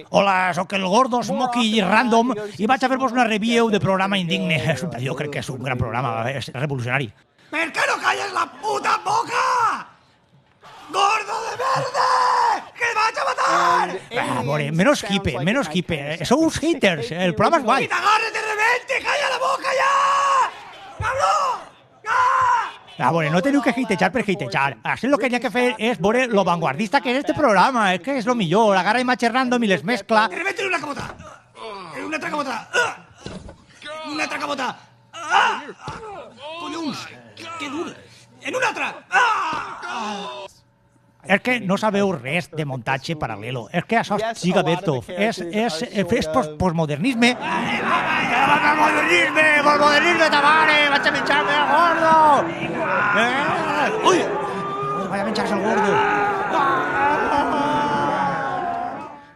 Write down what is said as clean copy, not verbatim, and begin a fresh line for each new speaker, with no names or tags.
Hola, sóc el gordo Smokey Random i vaig a fer-vos una review de programa indigne. Jo crec que és un gran programa, és revolucionari.
¿Per qué no calles la puta boca? ¡Gordo de verde! ¡Que me vas a matar!
A veure, menos hipe. Sou uns haters, el programa és guai.
¡Y te agarres de repente! ¡Calla la boca ya! ¡Cabrón! ¡Ya!
A veure, no teniu que hatejar per hatejar. Així el que hi ha que fer és veure lo vanguardista que és este programa, és que és lo millor. Agarra imatges random i les mescla.
De repente en una cabota. En una tracabota. Una tracabota. Collons! Que dur! En una altra!
És que no sabeu res de muntatge paral·lelo. És que això és gigaberto. És postmodernisme. Postmodernisme, ta mare! Vaig a menjar-me el gordo! Ui! Vaig a menjar-se el gordo!